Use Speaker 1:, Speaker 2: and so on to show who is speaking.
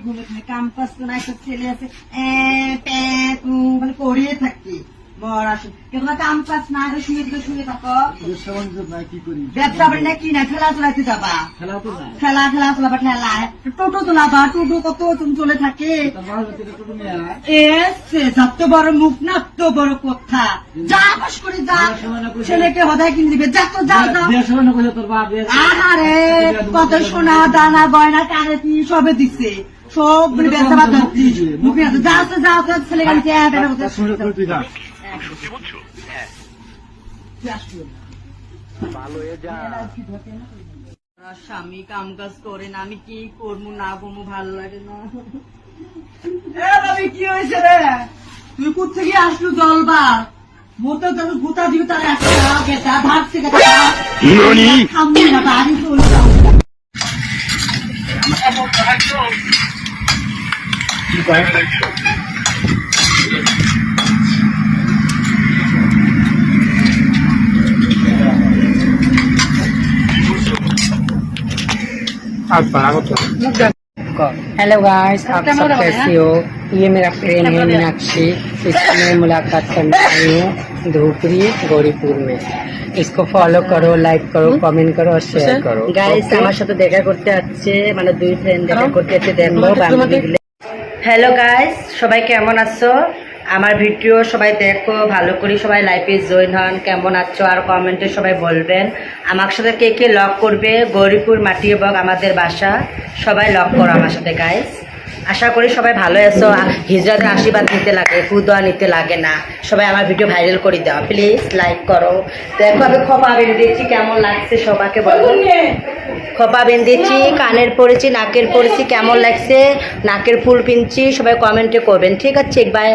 Speaker 1: ঘুমে ঘুমে কাম কাজ তো না, একটা ছেলে আছে মানে করিয়ে থাকি কাম কাজ না শুয়ে থাকো। ব্যবসা বাণিজ্য কি না, খেলা চলাতে যাবা, খেলা চলাবা, খেলা টোটো চলাবা, টোটো কত তুমি চলে থাকে। যত বড় মুখ না তো বড় কথা, যা বাস করে যা, ছেলেকে হদায় কিনে দিবে, যা তো যাও যাও। আহারে কত সোনা দানা গয়না কানে সবে দিচ্ছে, সব ব্যবসা বাদ মুখে যাও তো যাও, ছেলে গাড়িতে স্বামী কাম কাজ করে না, আমি কি করবো না করবো, ভালো লাগে না। কি হয়েছে রে, তুই কোথ থেকে আসলু জলবা মতো গোটা দিবি, তার একটা ভাবছে খামবি না, বাড়ি চলে যাও।
Speaker 2: हेलो गाइस, आप सब कैसे हो। ये मेरा फ्रेंड है मीनाक्षी, इससे मैं मुलाकात करने आई हूँ धूपरी गौरीपुर में। इसको फॉलो करो, लाइक करो, कमेंट करो और शेयर करो।
Speaker 1: গাইস আমার সাথে দেখা করতে আসছে, মানে দুই ফ্রেন্ড দেখা করতে আসছে, দেখবো বান্ধবীগুলো। হ্যালো গাইস, সবাই কেমন আছো? আমার ভিডিও সবাই দেখো, ভালো করে সবাই লাইভে জয়েন হন। কেমন আছো আর কমেন্টে সবাই বলবেন। আমার সাথে কে কে লক করবে, গৌরীপুর মাটিয়াবগ আমাদের বাসা, সবাই লক করো আমার সাথে গাইস। আশা করি সবাই ভালো আছো। হিজরাতের আশীর্বাদ নিতে লাগে, ফুদোয়া নিতে লাগে না। সবাই আমার ভিডিও ভাইরাল করে দাও, প্লিজ লাইক করো। দেখো আমি খোপা বেঁধেছি, কেমন লাগছে সবাইকে বলো। খোপা বেঁধেছি, কানের পরেছি, নাকের পরেছি, কেমন লাগছে, নাকের ফুল পিনছি, সবাই কমেন্টে করবেন, ঠিক আছে? বাই।